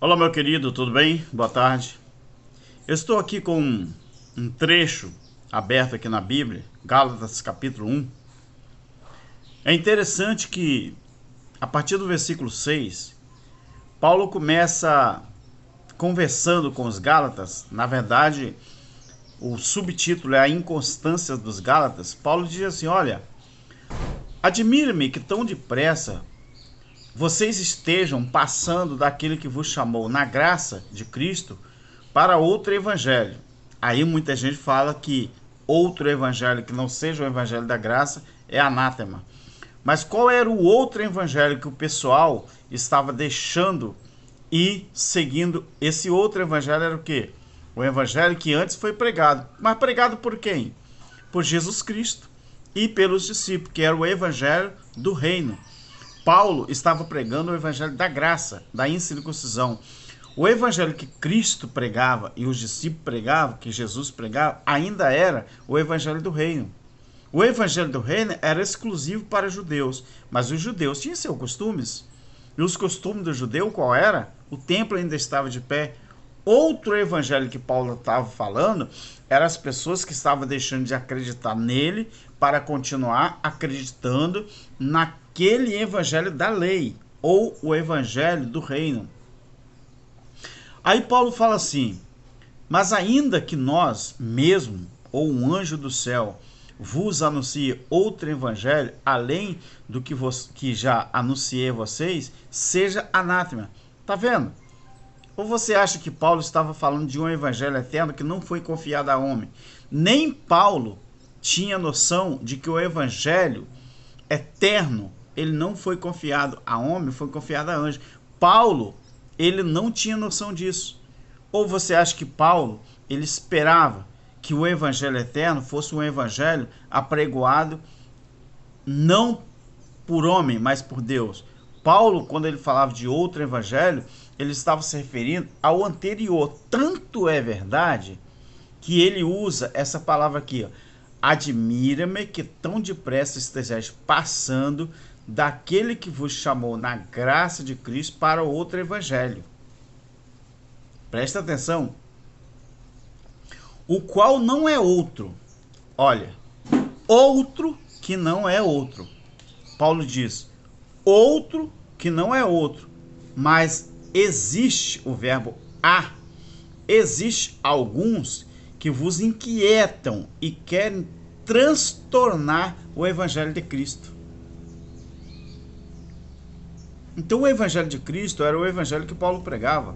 Olá, meu querido, tudo bem? Boa tarde. Eu estou aqui com um trecho aberto aqui na Bíblia, Gálatas capítulo 1. É interessante que, a partir do versículo 6, Paulo começa conversando com os Gálatas. Na verdade, o subtítulo é A Inconstância dos Gálatas. Paulo diz assim: olha, admira-me que tão depressa vocês estejam passando daquele que vos chamou na graça de Cristo para outro evangelho. Aí muita gente fala que outro evangelho que não seja o evangelho da graça é anátema. Mas qual era o outro evangelho que o pessoal estava deixando e seguindo? Esse outro evangelho era o quê? O evangelho que antes foi pregado. Mas pregado por quem? Por Jesus Cristo e pelos discípulos, que era o evangelho do reino. Paulo estava pregando o evangelho da graça, da incircuncisão. O evangelho que Cristo pregava e os discípulos pregavam, que Jesus pregava, ainda era o evangelho do reino. O evangelho do reino era exclusivo para judeus, mas os judeus tinham seus costumes. E os costumes do judeu qual era? O templo ainda estava de pé. Outro evangelho que Paulo estava falando eram as pessoas que estavam deixando de acreditar nele para continuar acreditando naquele evangelho da lei, ou o evangelho do reino. Aí Paulo fala assim: mas ainda que nós mesmo, ou um anjo do céu, vos anuncie outro evangelho, além do que já anunciei a vocês, seja anátema. Tá vendo? Ou você acha que Paulo estava falando de um evangelho eterno que não foi confiado a homem? Nem Paulo tinha noção de que o evangelho eterno, ele não foi confiado a homem, foi confiado a anjo. Paulo, ele não tinha noção disso. Ou você acha que Paulo, ele esperava que o evangelho eterno fosse um evangelho apregoado não por homem, mas por Deus? Paulo, quando ele falava de outro evangelho, ele estava se referindo ao anterior. Tanto é verdade que ele usa essa palavra aqui, ó: admira-me que tão depressa estejais passando daquele que vos chamou na graça de Cristo para outro evangelho. Presta atenção. O qual não é outro. Olha, outro que não é outro. Paulo diz, outro que não é outro. Mas existe o verbo há. Existe alguns que vos inquietam e querem transtornar o evangelho de Cristo. Então o evangelho de Cristo era o evangelho que Paulo pregava.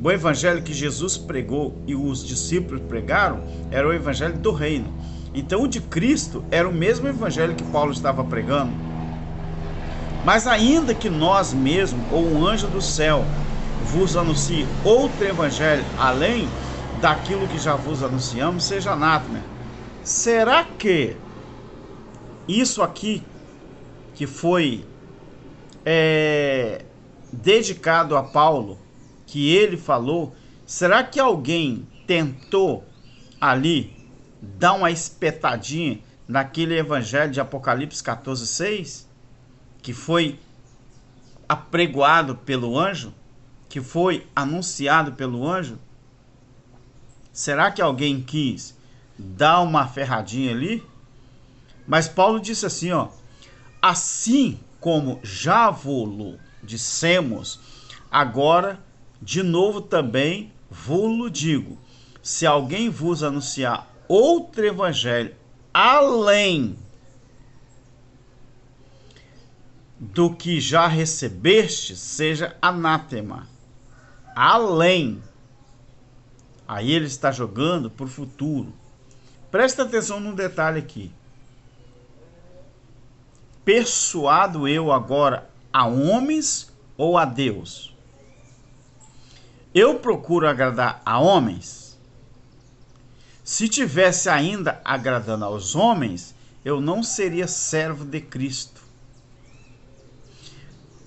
O evangelho que Jesus pregou e os discípulos pregaram era o evangelho do reino. Então o de Cristo era o mesmo evangelho que Paulo estava pregando. Mas ainda que nós mesmos, ou um anjo do céu, vos anuncie outro evangelho além daquilo que já vos anunciamos, seja anátema. Será que isso aqui que foi dedicado a Paulo, que ele falou, será que alguém tentou ali dar uma espetadinha naquele evangelho de Apocalipse 14:6, que foi apregoado pelo anjo, que foi anunciado pelo anjo? Será que alguém quis dar uma ferradinha ali? Mas Paulo disse assim, ó: assim como já vos dissemos, agora de novo também vos digo, se alguém vos anunciar outro evangelho além do que já recebeste, seja anátema. Além. Aí ele está jogando para o futuro. Presta atenção num detalhe aqui. Persuado eu agora a homens ou a Deus? Eu procuro agradar a homens? Se tivesse ainda agradando aos homens, eu não seria servo de Cristo.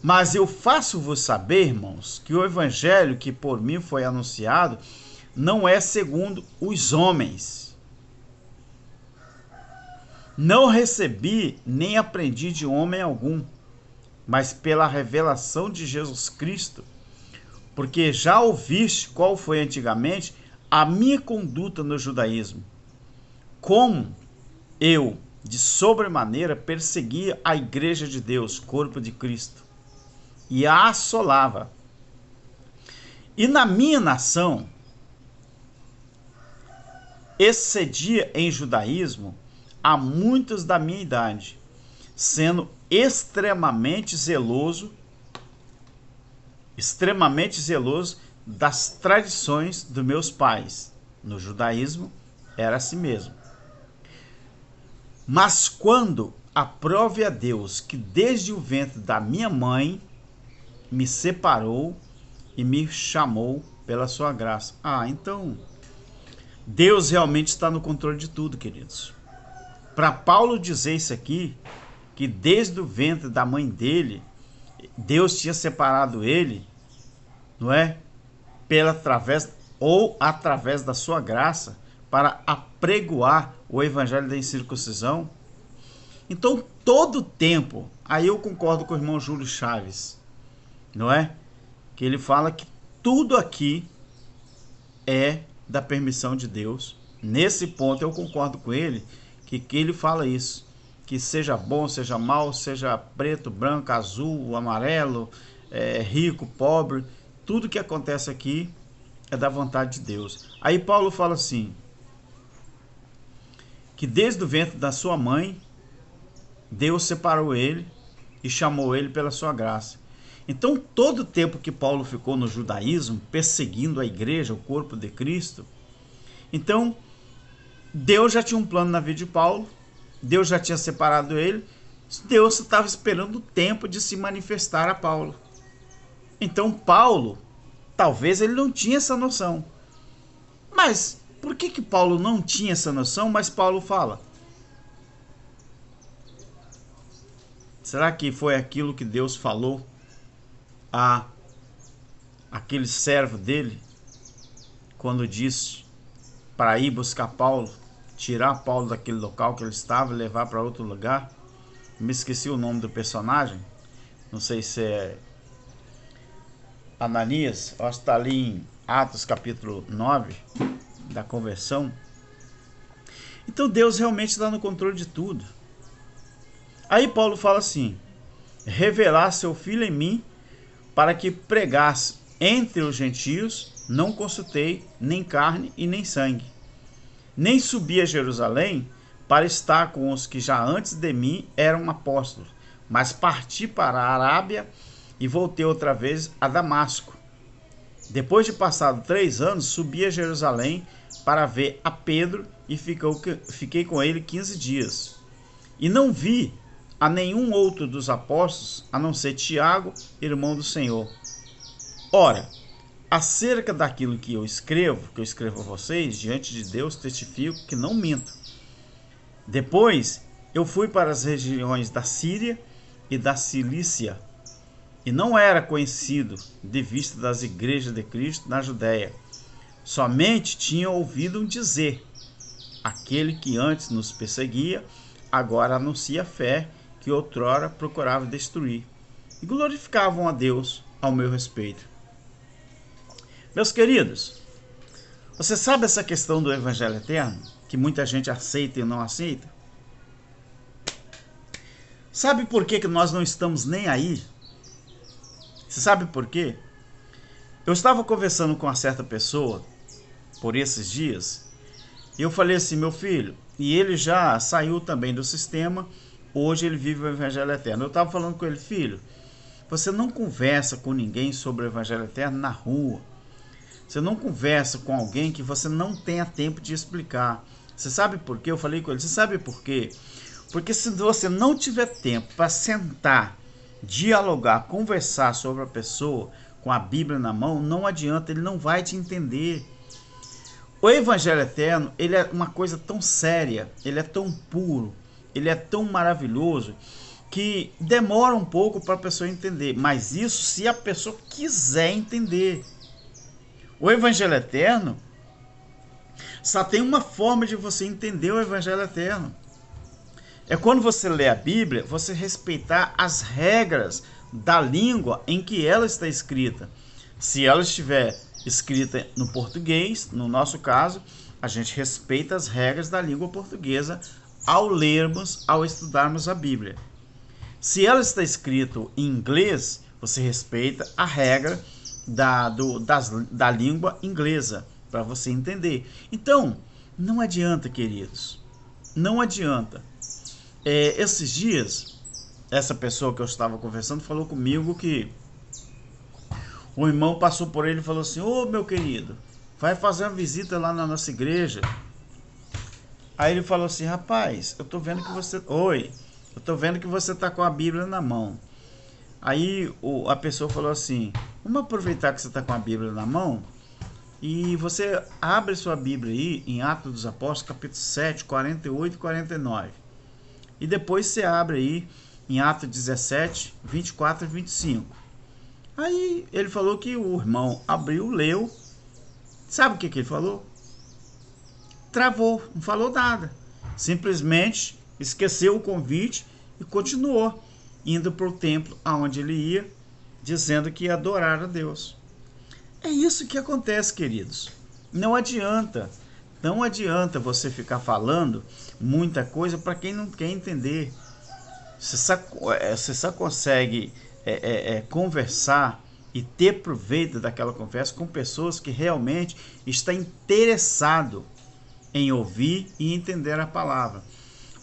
Mas eu faço-vos saber, irmãos, que o evangelho que por mim foi anunciado não é segundo os homens. Não recebi nem aprendi de homem algum, mas pela revelação de Jesus Cristo, porque já ouviste qual foi antigamente a minha conduta no judaísmo, como eu, de sobremaneira, perseguia a igreja de Deus, corpo de Cristo, e a assolava. E na minha nação, excedia em judaísmo a muitos da minha idade, sendo extremamente zeloso das tradições dos meus pais. No judaísmo era assim mesmo. Mas quando aprove a Deus que desde o ventre da minha mãe me separou e me chamou pela sua graça. Então Deus realmente está no controle de tudo, queridos. Para Paulo dizer isso aqui, que desde o ventre da mãe dele, Deus tinha separado ele, não é? Através da sua graça, para apregoar o evangelho da incircuncisão. Então, todo tempo, aí eu concordo com o irmão Júlio Chaves, não é? Que ele fala que tudo aqui é da permissão de Deus. Nesse ponto eu concordo com ele, que ele fala isso, que seja bom, seja mal, seja preto, branco, azul, amarelo, rico, pobre, tudo que acontece aqui é da vontade de Deus. Aí Paulo fala assim, que desde o ventre da sua mãe, Deus separou ele e chamou ele pela sua graça. Então, todo o tempo que Paulo ficou no judaísmo, perseguindo a igreja, o corpo de Cristo, então, Deus já tinha um plano na vida de Paulo, Deus já tinha separado ele, Deus estava esperando o tempo de se manifestar a Paulo. Então, Paulo, talvez ele não tinha essa noção. Mas, por que Paulo não tinha essa noção, mas Paulo fala? Será que foi aquilo que Deus falou a aquele servo dele, quando disse para ir buscar Paulo, tirar Paulo daquele local que ele estava e levar para outro lugar? Me esqueci o nome do personagem, não sei se é Ananias, acho que está ali em Atos capítulo 9, da conversão. Então Deus realmente está no controle de tudo. Aí Paulo fala assim, revelar seu filho em mim, para que pregasse entre os gentios, não consultei nem carne e nem sangue. Nem subi a Jerusalém para estar com os que já antes de mim eram apóstolos, mas parti para a Arábia e voltei outra vez a Damasco. Depois de passado 3 anos, subi a Jerusalém para ver a Pedro e fiquei com ele 15 dias. E não vi a nenhum outro dos apóstolos, a não ser Tiago, irmão do Senhor. Ora, acerca daquilo que eu escrevo a vocês, diante de Deus testifico que não minto. Depois eu fui para as regiões da Síria e da Cilícia, e não era conhecido de vista das igrejas de Cristo na Judéia. Somente tinha ouvido dizer, aquele que antes nos perseguia, agora anuncia a fé que outrora procurava destruir, e glorificavam a Deus ao meu respeito. Meus queridos, você sabe essa questão do Evangelho Eterno, que muita gente aceita e não aceita? Sabe por que nós não estamos nem aí? Você sabe por quê? Eu estava conversando com uma certa pessoa por esses dias, e eu falei assim, meu filho, e ele já saiu também do sistema, hoje ele vive o Evangelho Eterno. Eu estava falando com ele, filho, você não conversa com ninguém sobre o Evangelho Eterno na rua. Você não conversa com alguém que você não tenha tempo de explicar. Você sabe por quê? Eu falei com ele, você sabe por quê? Porque se você não tiver tempo para sentar, dialogar, conversar sobre a pessoa com a Bíblia na mão, não adianta, ele não vai te entender. O Evangelho Eterno, ele é uma coisa tão séria, ele é tão puro, ele é tão maravilhoso, que demora um pouco para a pessoa entender. Mas isso se a pessoa quiser entender. O Evangelho Eterno, só tem uma forma de você entender o Evangelho Eterno. É quando você lê a Bíblia, você respeitar as regras da língua em que ela está escrita. Se ela estiver escrita no português, no nosso caso, a gente respeita as regras da língua portuguesa ao lermos, ao estudarmos a Bíblia. Se ela está escrita em inglês, você respeita a regra da língua inglesa, para você entender. Então, não adianta, queridos, não adianta. Esses dias, essa pessoa que eu estava conversando falou comigo que o irmão passou por ele e falou assim: ô meu querido, vai fazer uma visita lá na nossa igreja. Aí ele falou assim: rapaz, eu tô vendo que você... Oi, eu tô vendo que você tá com a Bíblia na mão. Aí a pessoa falou assim: vamos aproveitar que você tá com a Bíblia na mão e você abre sua Bíblia aí em Atos dos Apóstolos, capítulo 7, 48 e 49. E depois você abre aí em Atos 17, 24 e 25. Aí ele falou que o irmão abriu, leu. Sabe o que ele falou? Travou, não falou nada. Simplesmente esqueceu o convite e continuou indo para o templo aonde ele ia, dizendo que ia adorar a Deus. É isso que acontece, queridos. Não adianta você ficar falando muita coisa para quem não quer entender. Você só consegue conversar e ter proveito daquela conversa com pessoas que realmente estão interessadas em ouvir e entender a palavra.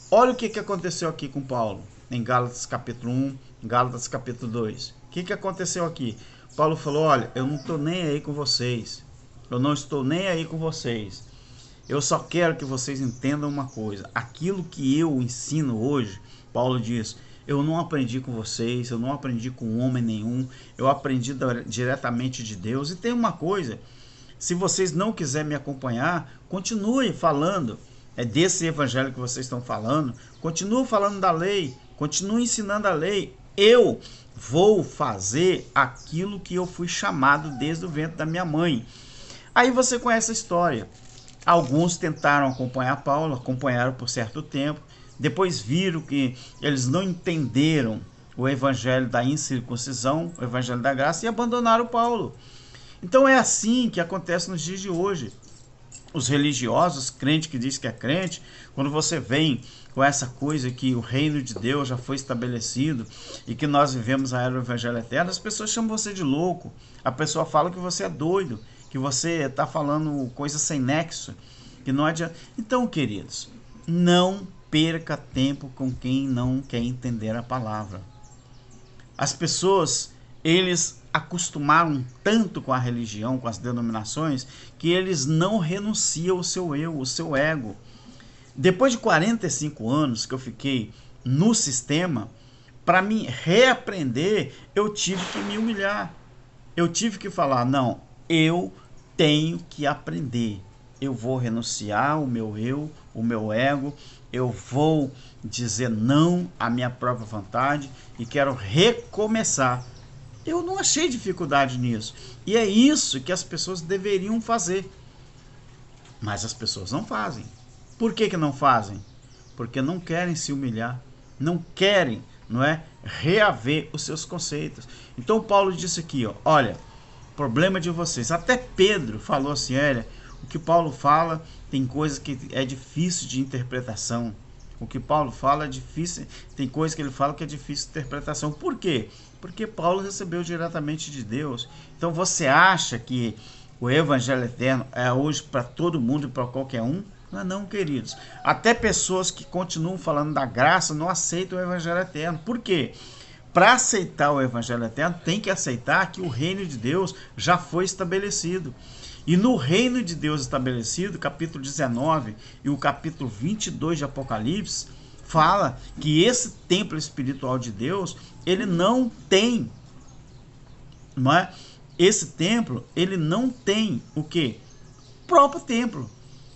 Olha o que aconteceu aqui com Paulo, em Gálatas capítulo 1, Gálatas capítulo 2. O que aconteceu aqui? Paulo falou: olha, eu não estou nem aí com vocês. Eu não estou nem aí com vocês. Eu só quero que vocês entendam uma coisa. Aquilo que eu ensino hoje, Paulo diz, eu não aprendi com vocês, eu não aprendi com homem nenhum, eu aprendi diretamente de Deus. E tem uma coisa, se vocês não quiserem me acompanhar, continue falando desse evangelho que vocês estão falando, continue falando da lei, continue ensinando a lei. Eu vou fazer aquilo que eu fui chamado desde o ventre da minha mãe. Aí você conhece a história. Alguns tentaram acompanhar Paulo, acompanharam por certo tempo, depois viram que eles não entenderam o evangelho da incircuncisão, o evangelho da graça, e abandonaram Paulo. Então é assim que acontece nos dias de hoje. Os religiosos, crente que diz que é crente, quando você vem com essa coisa que o reino de Deus já foi estabelecido e que nós vivemos a era do evangelho eterno, as pessoas chamam você de louco. A pessoa fala que você é doido, que você está falando coisa sem nexo, que não adianta. Então, queridos, não perca tempo com quem não quer entender a palavra. As pessoas, eles acostumaram tanto com a religião, com as denominações, que eles não renunciam ao seu eu, ao seu ego. Depois de 45 anos que eu fiquei no sistema, para me reaprender, eu tive que me humilhar. Eu tive que falar: não, eu tenho que aprender. Eu vou renunciar ao meu eu, o meu ego. Eu vou dizer não à minha própria vontade e quero recomeçar. Eu não achei dificuldade nisso. E é isso que as pessoas deveriam fazer. Mas as pessoas não fazem. Por que não fazem? Porque não querem se humilhar. Não querem, não é, reaver os seus conceitos. Então Paulo disse aqui, ó, olha, problema de vocês. Até Pedro falou assim: olha, o que Paulo fala tem coisa que é difícil de interpretação. O que Paulo fala é difícil, tem coisa que ele fala que é difícil de interpretação. Por quê? Porque Paulo recebeu diretamente de Deus. Então você acha que o evangelho eterno é hoje para todo mundo e para qualquer um? Não é não, queridos. Até pessoas que continuam falando da graça não aceitam o evangelho eterno. Por quê? Para aceitar o evangelho eterno, tem que aceitar que o reino de Deus já foi estabelecido. E no reino de Deus estabelecido, capítulo 19 e o capítulo 22 de Apocalipse, fala que esse templo espiritual de Deus, ele não tem, não é? Esse templo, ele não tem o quê? Próprio templo.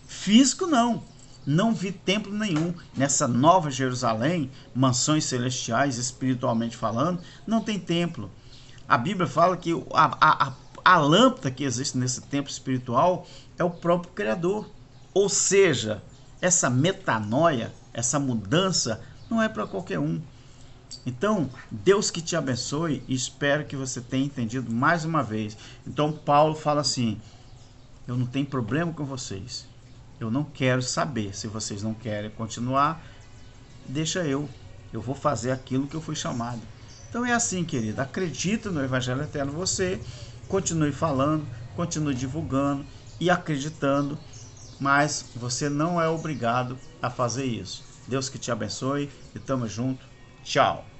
Físico não. Não vi templo nenhum nessa nova Jerusalém, mansões celestiais, espiritualmente falando, não tem templo. A Bíblia fala que a lâmpada que existe nesse templo espiritual é o próprio Criador. Ou seja, essa metanoia, essa mudança, não é para qualquer um. Então, Deus que te abençoe e espero que você tenha entendido mais uma vez. Então, Paulo fala assim, eu não tenho problema com vocês. Eu não quero saber. Se vocês não querem continuar, deixa eu. Eu vou fazer aquilo que eu fui chamado. Então é assim, querido. Acredita no Evangelho Eterno você. Continue falando, continue divulgando e acreditando. Mas você não é obrigado a fazer isso. Deus que te abençoe e tamo junto. Tchau.